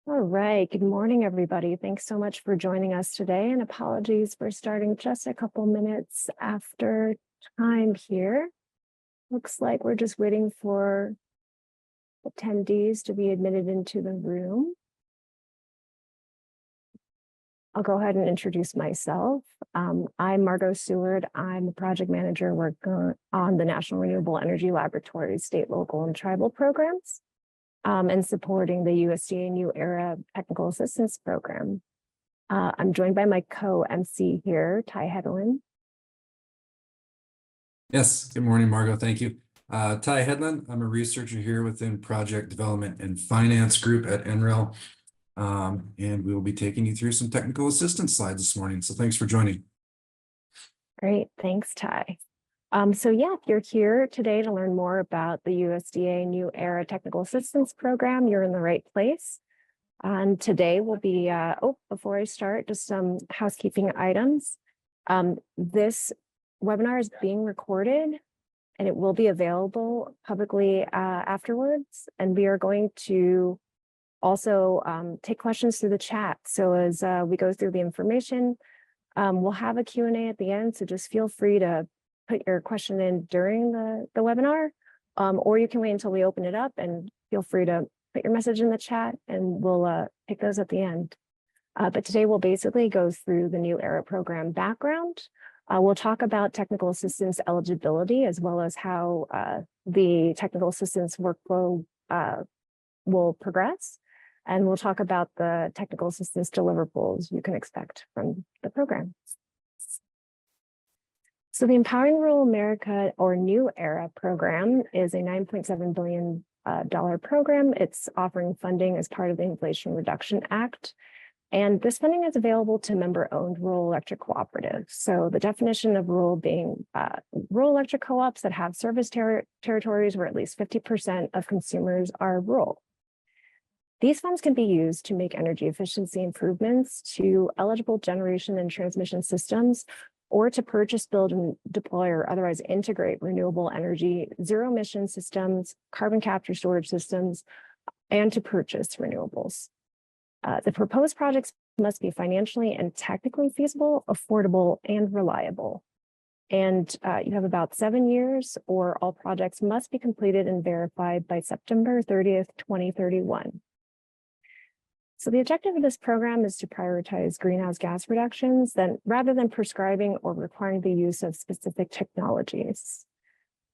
All right. Good morning, everybody. Thanks so much for joining us today, and apologies for starting just a couple minutes after time here. Looks like we're just waiting for attendees to be admitted into the room. I'll go ahead and introduce myself. I'm Margot Seward. I'm the project manager working on the National Renewable Energy Laboratory state, local, and tribal programs. And supporting the USDA New Era Technical Assistance Program. I'm joined by my co-MC here, Ty Hedlund. Yes, good morning, Margot. Thank you. Ty Hedlund, I'm a researcher here within Project Development and Finance Group at NREL. And we will be taking you through some technical assistance slides this morning. So thanks for joining. Great, thanks, Ty. So yeah, if you're here today to learn more about the USDA New Era Technical Assistance Program, you're in the right place. And today will be, before I start, just some housekeeping items. This webinar is being recorded and it will be available publicly afterwards. And we are going to also take questions through the chat. So as we go through the information, we'll have a Q&A at the end. So just feel free to put your question in during the webinar, or you can wait until we open it up, and feel free to put your message in the chat and we'll pick those at the end. But today we'll basically go through the New Era program background. We'll talk about technical assistance eligibility, as well as how the technical assistance workflow will progress. And we'll talk about the technical assistance deliverables you can expect from the program. So the Empowering Rural America, or New Era program, is a $9.7 billion program. It's offering funding as part of the Inflation Reduction Act. And this funding is available to member-owned rural electric cooperatives. So the definition of rural being rural electric co-ops that have service territories where at least 50% of consumers are rural. These funds can be used to make energy efficiency improvements to eligible generation and transmission systems, or to purchase, build, and deploy, or otherwise integrate renewable energy, zero-emission systems, carbon capture storage systems, and to purchase renewables. The proposed projects must be financially and technically feasible, affordable, and reliable. And you have about 7 years, or all projects must be completed and verified by September 30th, 2031. So the objective of this program is to prioritize greenhouse gas reductions rather than prescribing or requiring the use of specific technologies.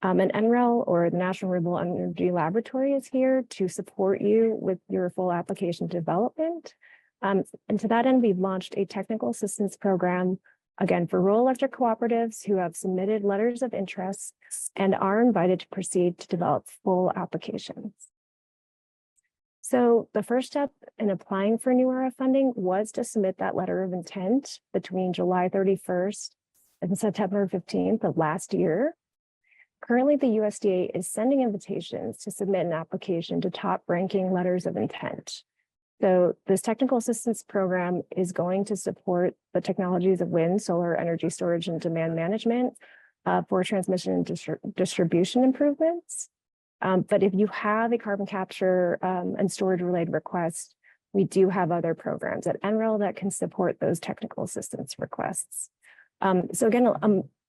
And NREL, or the National Renewable Energy Laboratory, is here to support you with your full application development. And to that end, we've launched a technical assistance program, again, for rural electric cooperatives who have submitted letters of interest and are invited to proceed to develop full applications. So the first step in applying for New Era funding was to submit that letter of intent between July 31st and September 15th of last year. Currently, the USDA is sending invitations to submit an application to top-ranking letters of intent. So this technical assistance program is going to support the technologies of wind, solar, energy storage, and demand management for transmission and distribution improvements. But if you have a carbon capture and storage related request, we do have other programs at NREL that can support those technical assistance requests. So again,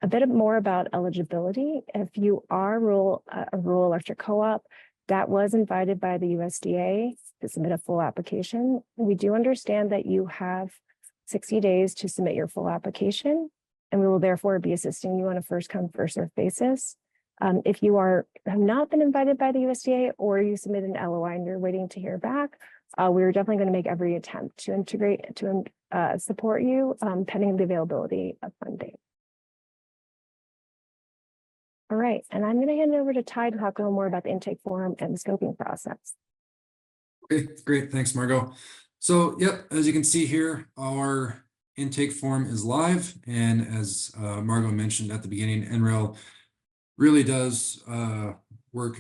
a bit more about eligibility. If you are a rural electric co-op that was invited by the USDA to submit a full application, we do understand that you have 60 days to submit your full application, and we will therefore be assisting you on a first come, first served basis. If you have not been invited by the USDA, or you submit an LOI and you're waiting to hear back, we're definitely going to make every attempt to integrate, to support you pending the availability of funding. All right, and I'm going to hand it over to Ty to talk a little more about the intake form and the scoping process. Okay, great. Thanks, Margot. So, yep, as you can see here, our intake form is live. And as Margot mentioned at the beginning, NREL really does work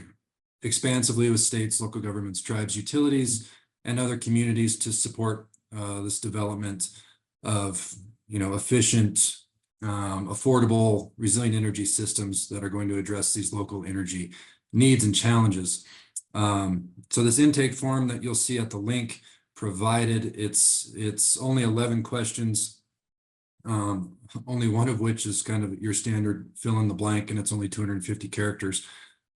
expansively with states, local governments, tribes, utilities, and other communities to support this development of, efficient, affordable, resilient energy systems that are going to address these local energy needs and challenges. So this intake form that you'll see at the link provided. It's only 11 questions, only one of which is kind of your standard fill in the blank, and it's only 250 characters.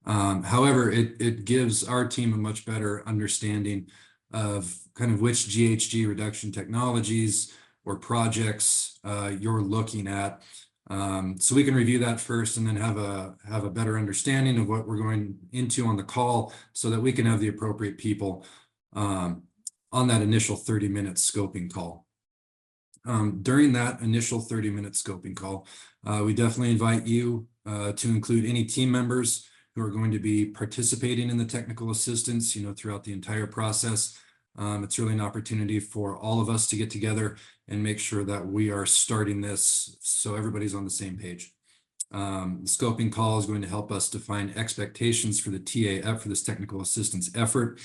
However, it gives our team a much better understanding of kind of which GHG reduction technologies or projects you're looking at. So we can review that first and then have a better understanding of what we're going into on the call so that we can have the appropriate people on that initial 30-minute scoping call. During that initial 30-minute scoping call, we definitely invite you to include any team members who are going to be participating in the technical assistance, throughout the entire process. It's really an opportunity for all of us to get together and make sure that we are starting this so everybody's on the same page. The scoping call is going to help us define expectations for the TAF, for this technical assistance effort.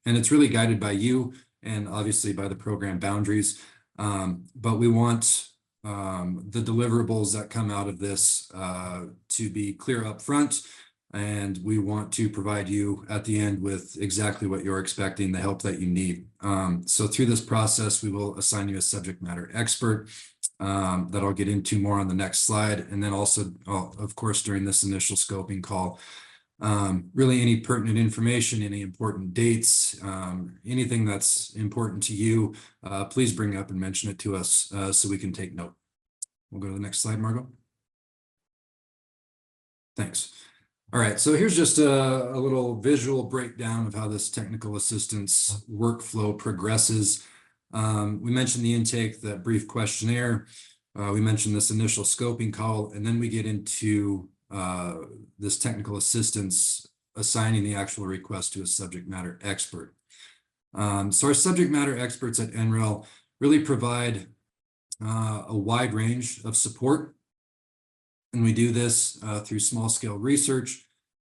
And it's really guided by you and obviously by the program boundaries. But we want the deliverables that come out of this to be clear up front, and we want to provide you at the end with exactly what you're expecting, the help that you need. So through this process, we will assign you a subject matter expert that I'll get into more on the next slide. And then also, of course, during this initial scoping call, really any pertinent information, any important dates, anything that's important to you, please bring up and mention it to us so we can take note. We'll go to the next slide, Margot. Thanks. All right, so here's just a little visual breakdown of how this technical assistance workflow progresses. We mentioned the intake, that brief questionnaire. We mentioned this initial scoping call, and then we get into this technical assistance assigning the actual request to a subject matter expert. So our subject matter experts at NREL really provide a wide range of support. And we do this through small scale research,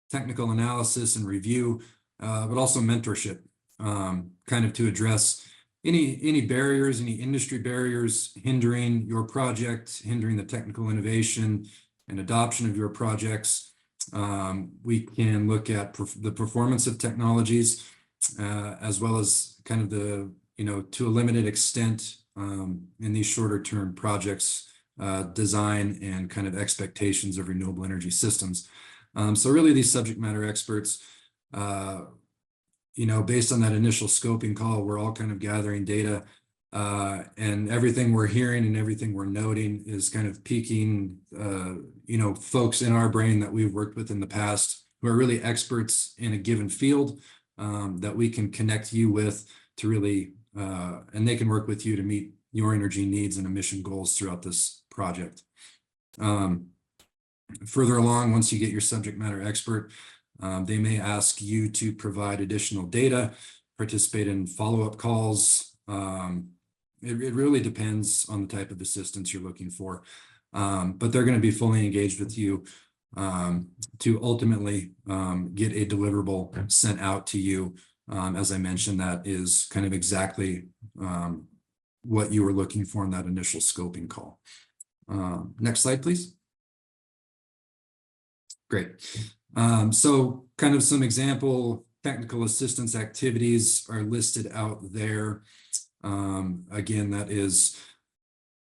technical analysis and review, but also mentorship, kind of to address any barriers, any industry barriers hindering your project, hindering the technical innovation and adoption of your projects. We can look at the performance of technologies, as well as kind of the, to a limited extent in these shorter term projects, design and kind of expectations of renewable energy systems. So really these subject matter experts, based on that initial scoping call, we're all kind of gathering data, and everything we're hearing and everything we're noting is kind of piquing, folks in our brain that we've worked with in the past who are really experts in a given field, that we can connect you with to really, and they can work with you to meet your energy needs and emission goals throughout this project. Further along, once you get your subject matter expert, they may ask you to provide additional data, participate in follow-up calls. It really depends on the type of assistance you're looking for, but they're going to be fully engaged with you to ultimately get a deliverable sent out to you. As I mentioned, that is kind of exactly what you were looking for in that initial scoping call. Next slide, please. Great. So kind of some example technical assistance activities are listed out there. Again, that is,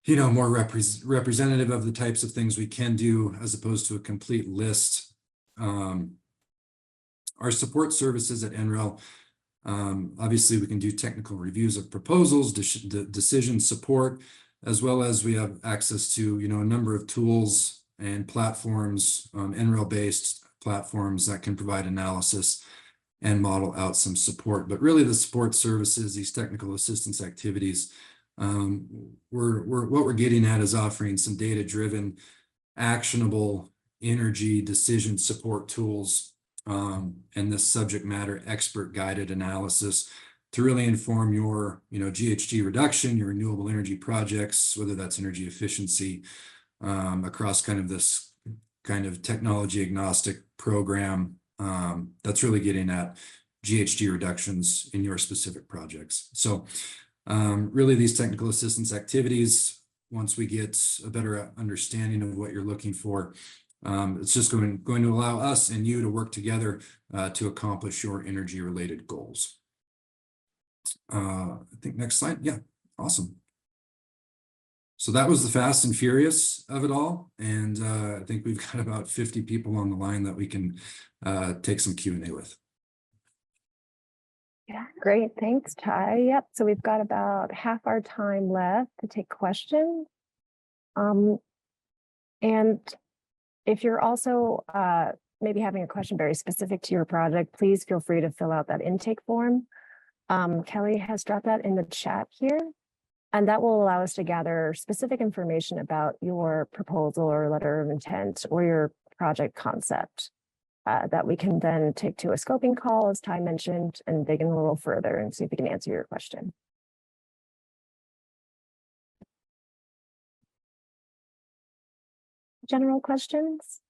more representative of the types of things we can do as opposed to a complete list. Our support services at NREL, obviously we can do technical reviews of proposals, decision support, as well as we have access to, a number of tools and platforms, NREL-based platforms that can provide analysis and model out some support. But really the support services, these technical assistance activities, what we're getting at is offering some data-driven, actionable energy decision support tools, and this subject matter expert guided analysis to really inform your, GHG reduction, your renewable energy projects, whether that's energy efficiency, across kind of this kind of technology agnostic program that's really getting at GHG reductions in your specific projects. So really these technical assistance activities, once we get a better understanding of what you're looking for, it's just going to allow us and you to work together to accomplish your energy related goals. I think next slide. Yeah, awesome. So that was the fast and furious of it all. And I think we've got about 50 people on the line that we can take some Q&A with. Yeah, great. Thanks, Ty. Yep. So we've got about half our time left to take questions. And if you're also maybe having a question very specific to your project, please feel free to fill out that intake form. Kelly has dropped that in the chat here, and that will allow us to gather specific information about your proposal or letter of intent or your project concept that we can then take to a scoping call, as Ty mentioned, and dig in a little further and see if we can answer your question. General questions?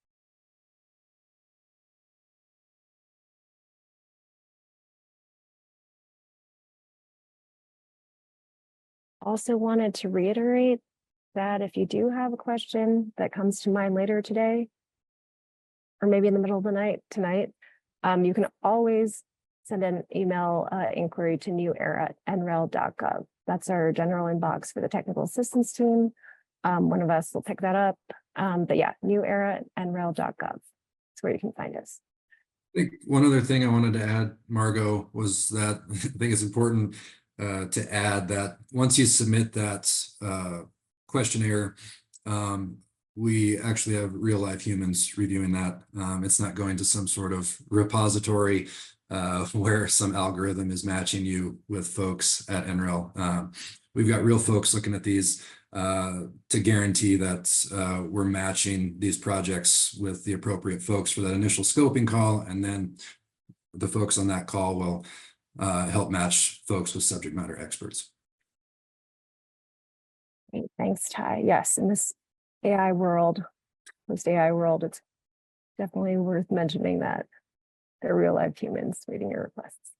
Also wanted to reiterate that if you do have a question that comes to mind later today, or maybe in the middle of the night tonight, you can always send an email inquiry to newera@nrel.gov. That's our general inbox for the technical assistance team. One of us will pick that up. But yeah, newera@nrel.gov. That's where you can find us. I think one other thing I wanted to add, Margot, was that I think it's important to add that once you submit that questionnaire, we actually have real life humans reviewing that. It's not going to some sort of repository where some algorithm is matching you with folks at NREL. We've got real folks looking at these to guarantee that we're matching these projects with the appropriate folks for that initial scoping call, and then the folks on that call will help match folks with subject matter experts. Great. Thanks, Ty. Yes, in this AI world, it's definitely worth mentioning that they're real life humans reading your requests.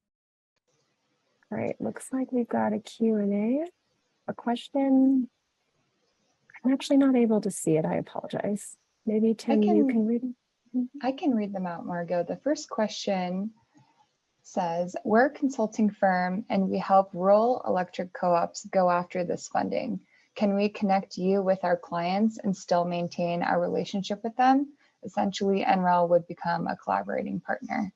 All right, looks like we've got a Q&A, a question. I'm actually not able to see it. I apologize. Maybe Tim, you can read it. I can read them out, Margot. The first question says, we're a consulting firm and we help rural electric co-ops go after this funding. Can we connect you with our clients and still maintain our relationship with them? Essentially, NREL would become a collaborating partner.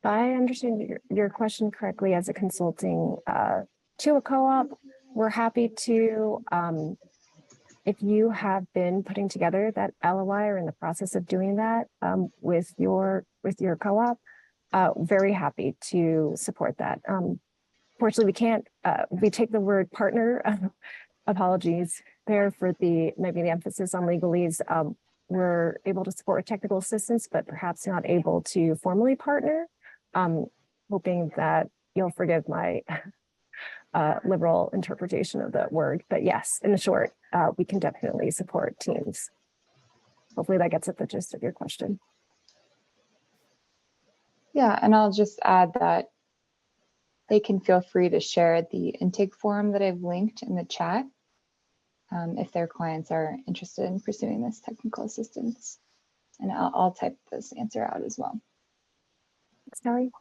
If I understand your question correctly, as a consulting to a co-op, we're happy to, if you have been putting together that LOI or in the process of doing that with your co-op, very happy to support that. Fortunately, we can't, we take the word partner, apologies there for maybe the emphasis on legalese. We're able to support with technical assistance, but perhaps not able to formally partner. Hoping that you'll forgive my liberal interpretation of the word, but yes, in short, we can definitely support teams. Hopefully that gets at the gist of your question. Yeah, and I'll just add that they can feel free to share the intake form that I've linked in the chat if their clients are interested in pursuing this technical assistance. And I'll type this answer out as well. Thanks, Kelly.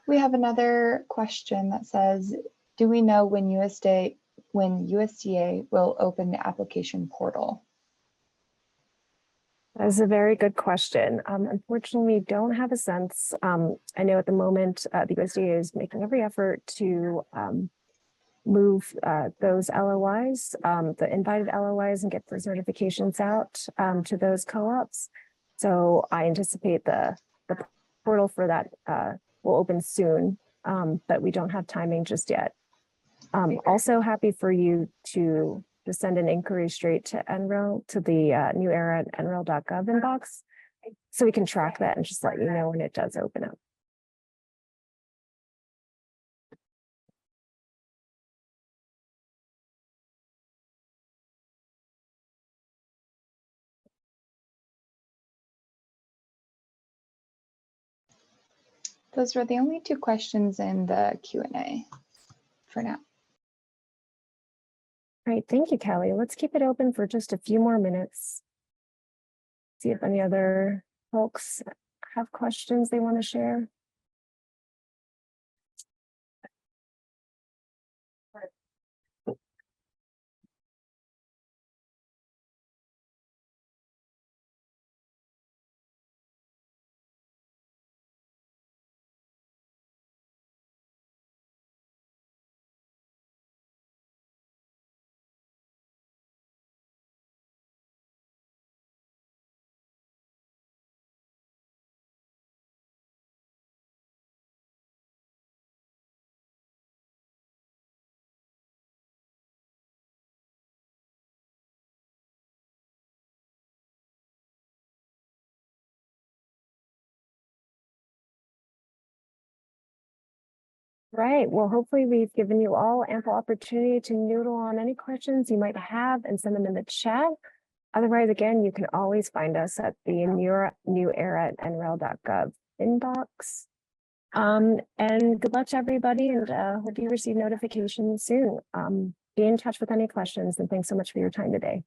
We have another question that says, do we know when USDA will open the application portal? That is a very good question. Unfortunately, we don't have a sense. I know at the moment, the USDA is making every effort to move those LOIs, the invited LOIs, and get those notifications out to those co-ops. So I anticipate the portal for that will open soon, but we don't have timing just yet. Also happy for you to send an inquiry straight to NREL, to the new era at nrel.gov inbox, so we can track that and just let you know when it does open up. Those were the only two questions in the Q&A for now. Great, thank you, Kelly. Let's keep it open for just a few more minutes. See if any other folks have questions they want to share. Right, well, hopefully we've given you all ample opportunity to noodle on any questions you might have and send them in the chat. Otherwise, again, you can always find us at the new era at nrel.gov inbox. And good luck to everybody, and hope you receive notifications soon. Be in touch with any questions, and thanks so much for your time today.